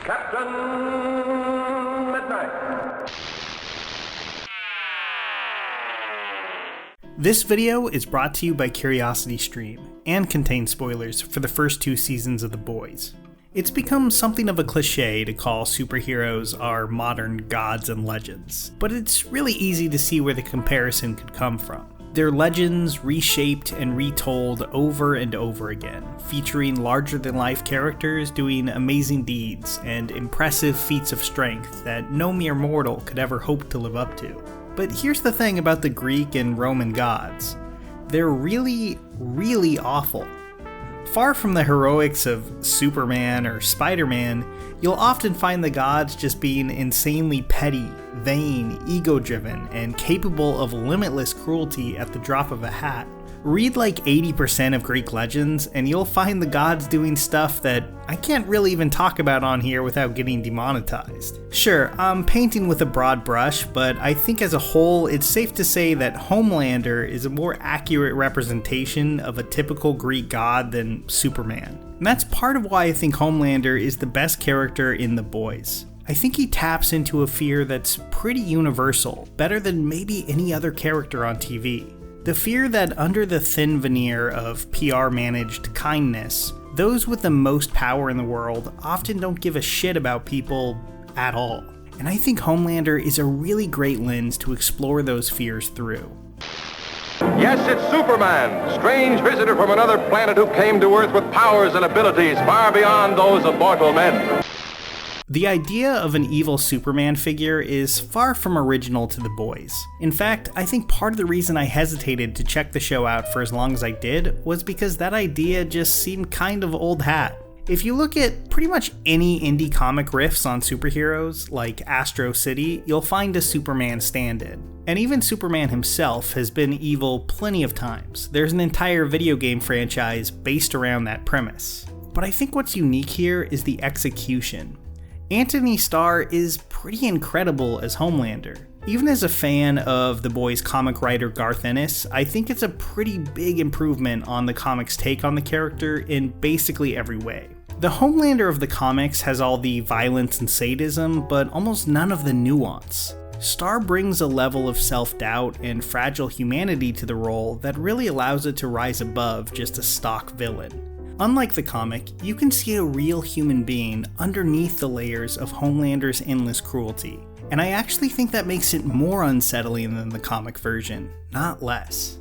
Captain Midnight. This video is brought to you by CuriosityStream and contains spoilers for the first 2 seasons of The Boys. It's become something of a cliche to call superheroes our modern gods and legends, but it's really easy to see where the comparison could come from. They're legends reshaped and retold over and over again, featuring larger-than-life characters doing amazing deeds and impressive feats of strength that no mere mortal could ever hope to live up to. But here's the thing about the Greek and Roman gods. They're really, really awful. Far from the heroics of Superman or Spider-Man, you'll often find the gods just being insanely petty, vain, ego-driven, and capable of limitless cruelty at the drop of a hat. Read like 80% of Greek legends, and you'll find the gods doing stuff that I can't really even talk about on here without getting demonetized. Sure, I'm painting with a broad brush, but I think as a whole, it's safe to say that Homelander is a more accurate representation of a typical Greek god than Superman. And that's part of why I think Homelander is the best character in The Boys. I think he taps into a fear that's pretty universal, better than maybe any other character on TV. The fear that under the thin veneer of PR-managed kindness, those with the most power in the world often don't give a shit about people at all. And I think Homelander is a really great lens to explore those fears through. Yes, it's Superman, strange visitor from another planet who came to Earth with powers and abilities far beyond those of mortal men. The idea of an evil Superman figure is far from original to The Boys. In fact, I think part of the reason I hesitated to check the show out for as long as I did was because that idea just seemed kind of old hat. If you look at pretty much any indie comic riffs on superheroes, like Astro City, you'll find a Superman stand-in. And even Superman himself has been evil plenty of times. There's an entire video game franchise based around that premise. But I think what's unique here is the execution. Anthony Starr is pretty incredible as Homelander. Even as a fan of The Boys comic writer Garth Ennis, I think it's a pretty big improvement on the comic's take on the character in basically every way. The Homelander of the comics has all the violence and sadism, but almost none of the nuance. Starr brings a level of self-doubt and fragile humanity to the role that really allows it to rise above just a stock villain. Unlike the comic, you can see a real human being underneath the layers of Homelander's endless cruelty, and I actually think that makes it more unsettling than the comic version, not less.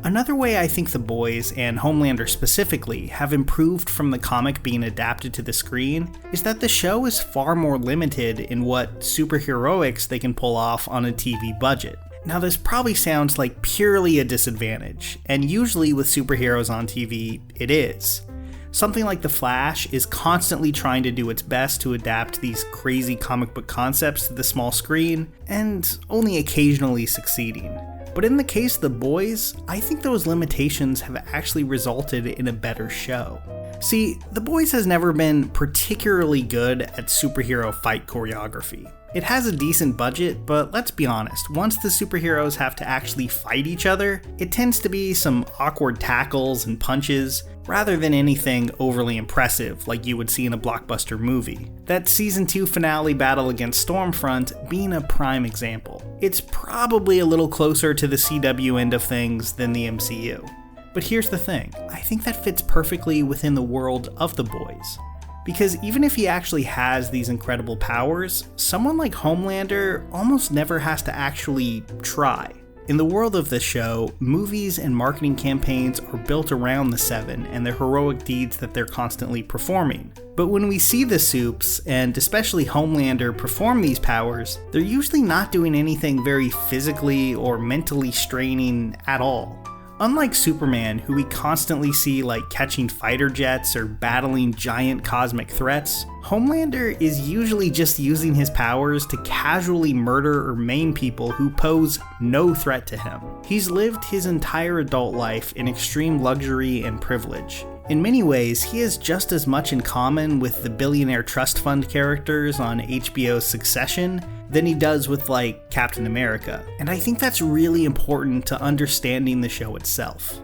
Another way I think The Boys, and Homelander specifically, have improved from the comic being adapted to the screen is that the show is far more limited in what superheroics they can pull off on a TV budget. Now this probably sounds like purely a disadvantage, and usually with superheroes on TV, it is. Something like The Flash is constantly trying to do its best to adapt these crazy comic book concepts to the small screen, and only occasionally succeeding. But in the case of The Boys, I think those limitations have actually resulted in a better show. See, The Boys has never been particularly good at superhero fight choreography. It has a decent budget, but let's be honest, once the superheroes have to actually fight each other, it tends to be some awkward tackles and punches, rather than anything overly impressive like you would see in a blockbuster movie. That Season 2 finale battle against Stormfront being a prime example. It's probably a little closer to the CW end of things than the MCU. But here's the thing, I think that fits perfectly within the world of The Boys. Because even if he actually has these incredible powers, someone like Homelander almost never has to actually try. In the world of this show, movies and marketing campaigns are built around the Seven and the heroic deeds that they're constantly performing. But when we see the Supes, and especially Homelander, perform these powers, they're usually not doing anything very physically or mentally straining at all. Unlike Superman, who we constantly see like catching fighter jets or battling giant cosmic threats, Homelander is usually just using his powers to casually murder or maim people who pose no threat to him. He's lived his entire adult life in extreme luxury and privilege. In many ways, he has just as much in common with the billionaire trust fund characters on HBO's Succession than he does with, like, Captain America. And I think that's really important to understanding the show itself.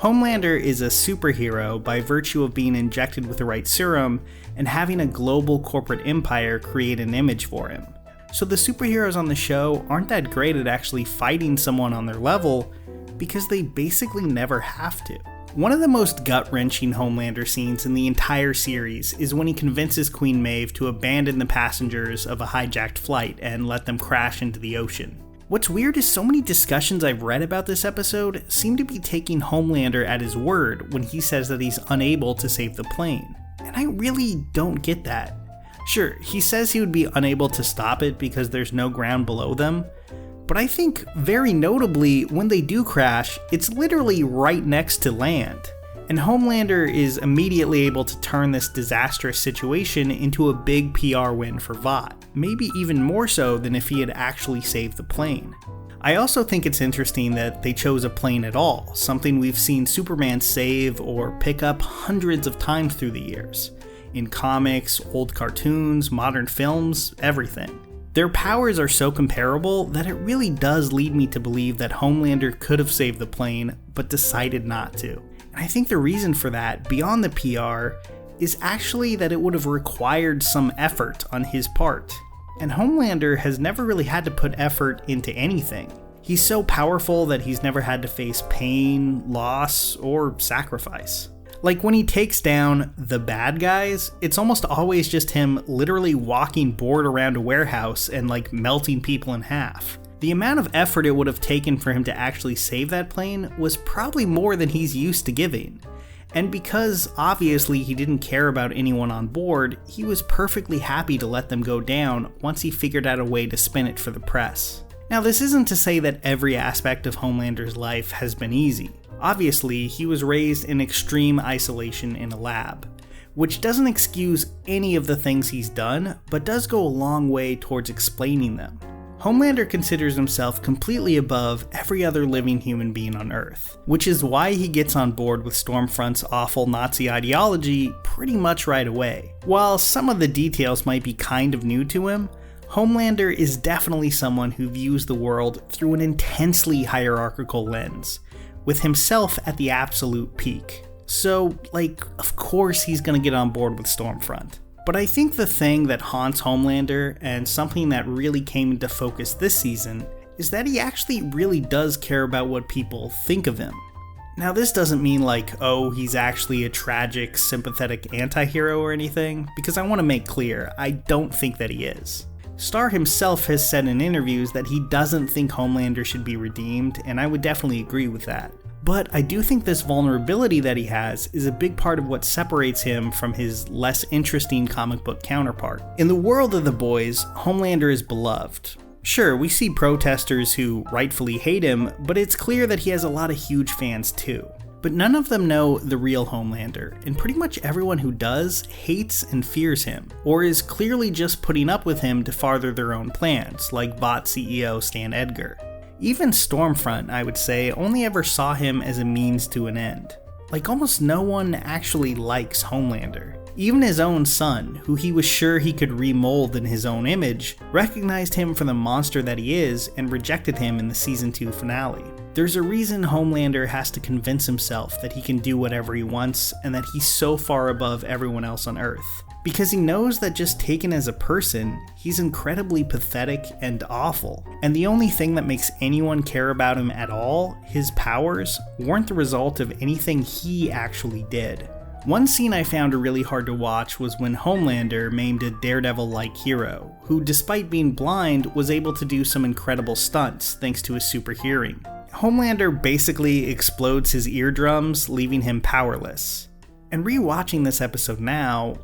Homelander is a superhero by virtue of being injected with the right serum and having a global corporate empire create an image for him. So the superheroes on the show aren't that great at actually fighting someone on their level because they basically never have to. One of the most gut-wrenching Homelander scenes in the entire series is when he convinces Queen Maeve to abandon the passengers of a hijacked flight and let them crash into the ocean. What's weird is so many discussions I've read about this episode seem to be taking Homelander at his word when he says that he's unable to save the plane. And I really don't get that. Sure, he says he would be unable to stop it because there's no ground below them, but I think very notably when they do crash, it's literally right next to land. And Homelander is immediately able to turn this disastrous situation into a big PR win for Vought, maybe even more so than if he had actually saved the plane. I also think it's interesting that they chose a plane at all, something we've seen Superman save or pick up hundreds of times through the years. In comics, old cartoons, modern films, everything. Their powers are so comparable that it really does lead me to believe that Homelander could have saved the plane, but decided not to. And I think the reason for that, beyond the PR, is actually that it would have required some effort on his part. And Homelander has never really had to put effort into anything. He's so powerful that he's never had to face pain, loss, or sacrifice. Like when he takes down the bad guys, it's almost always just him literally walking bored around a warehouse and like melting people in half. The amount of effort it would have taken for him to actually save that plane was probably more than he's used to giving. And because obviously he didn't care about anyone on board, he was perfectly happy to let them go down once he figured out a way to spin it for the press. Now, this isn't to say that every aspect of Homelander's life has been easy. Obviously, he was raised in extreme isolation in a lab, which doesn't excuse any of the things he's done, but does go a long way towards explaining them. Homelander considers himself completely above every other living human being on Earth, which is why he gets on board with Stormfront's awful Nazi ideology pretty much right away. While some of the details might be kind of new to him, Homelander is definitely someone who views the world through an intensely hierarchical lens, with himself at the absolute peak. So, of course he's gonna get on board with Stormfront. But I think the thing that haunts Homelander, and something that really came into focus this season, is that he actually really does care about what people think of him. Now, this doesn't mean he's actually a tragic, sympathetic anti-hero or anything, because I want to make clear, I don't think that he is. Starr himself has said in interviews that he doesn't think Homelander should be redeemed, and I would definitely agree with that. But I do think this vulnerability that he has is a big part of what separates him from his less interesting comic book counterpart. In the world of The Boys, Homelander is beloved. Sure, we see protesters who rightfully hate him, but it's clear that he has a lot of huge fans too. But none of them know the real Homelander, and pretty much everyone who does hates and fears him, or is clearly just putting up with him to farther their own plans, like Vought CEO Stan Edgar. Even Stormfront, I would say, only ever saw him as a means to an end. Almost no one actually likes Homelander. Even his own son, who he was sure he could remold in his own image, recognized him for the monster that he is and rejected him in the Season 2 finale. There's a reason Homelander has to convince himself that he can do whatever he wants and that he's so far above everyone else on Earth. Because he knows that just taken as a person, he's incredibly pathetic and awful. And the only thing that makes anyone care about him at all, his powers, weren't the result of anything he actually did. One scene I found really hard to watch was when Homelander maimed a Daredevil-like hero, who despite being blind was able to do some incredible stunts thanks to his super hearing. Homelander basically explodes his eardrums, leaving him powerless. And rewatching this episode now,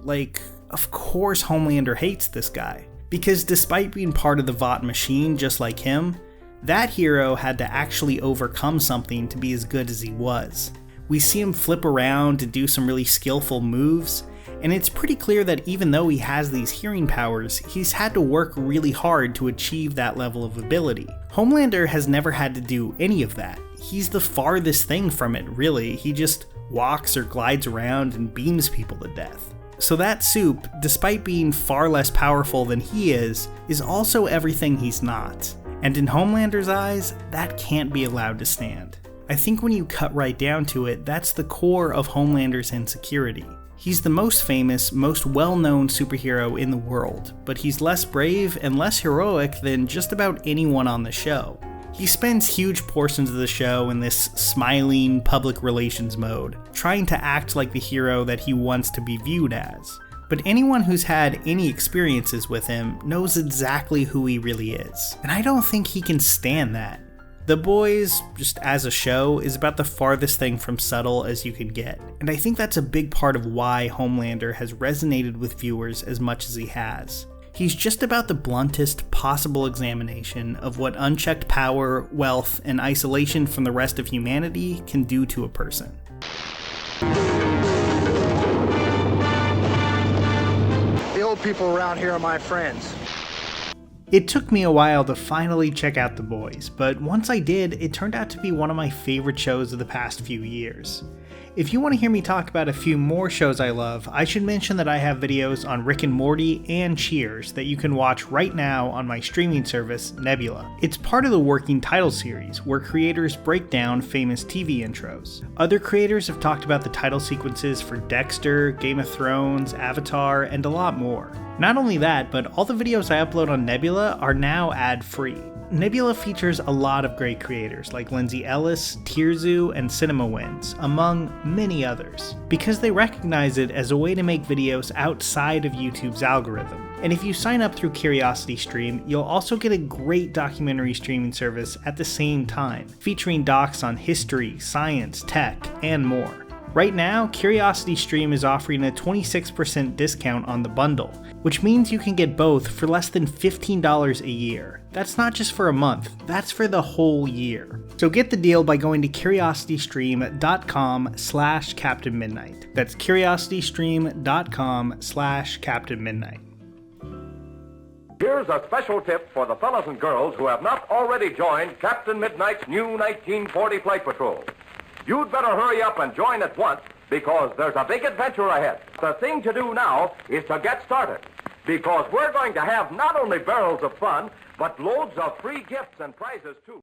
of course Homelander hates this guy. Because despite being part of the Vought machine just like him, that hero had to actually overcome something to be as good as he was. We see him flip around to do some really skillful moves, and it's pretty clear that even though he has these hearing powers, he's had to work really hard to achieve that level of ability. Homelander has never had to do any of that. He's the farthest thing from it, really. He just walks or glides around and beams people to death. So that soup, despite being far less powerful than he is also everything he's not. And in Homelander's eyes, that can't be allowed to stand. I think when you cut right down to it, that's the core of Homelander's insecurity. He's the most famous, most well-known superhero in the world, but he's less brave and less heroic than just about anyone on the show. He spends huge portions of the show in this smiling public relations mode, trying to act like the hero that he wants to be viewed as. But anyone who's had any experiences with him knows exactly who he really is, and I don't think he can stand that. The Boys, just as a show, is about the farthest thing from subtle as you can get, and I think that's a big part of why Homelander has resonated with viewers as much as he has. He's just about the bluntest possible examination of what unchecked power, wealth, and isolation from the rest of humanity can do to a person. The old people around here are my friends. It took me a while to finally check out The Boys, but once I did, it turned out to be one of my favorite shows of the past few years. If you want to hear me talk about a few more shows I love, I should mention that I have videos on Rick and Morty and Cheers that you can watch right now on my streaming service, Nebula. It's part of the Working Title series, where creators break down famous TV intros. Other creators have talked about the title sequences for Dexter, Game of Thrones, Avatar, and a lot more. Not only that, but all the videos I upload on Nebula are now ad-free. Nebula features a lot of great creators like Lindsay Ellis, Tirzu, and CinemaWins, among many others, because they recognize it as a way to make videos outside of YouTube's algorithm. And if you sign up through CuriosityStream, you'll also get a great documentary streaming service at the same time, featuring docs on history, science, tech, and more. Right now, CuriosityStream is offering a 26% discount on the bundle, which means you can get both for less than $15 a year. That's not just for a month, that's for the whole year. So get the deal by going to curiositystream.com/CaptainMidnight. That's curiositystream.com/CaptainMidnight. Here's a special tip for the fellas and girls who have not already joined Captain Midnight's new 1940 Flight Patrol. You'd better hurry up and join at once, because there's a big adventure ahead. The thing to do now is to get started, because we're going to have not only barrels of fun, but loads of free gifts and prizes, too.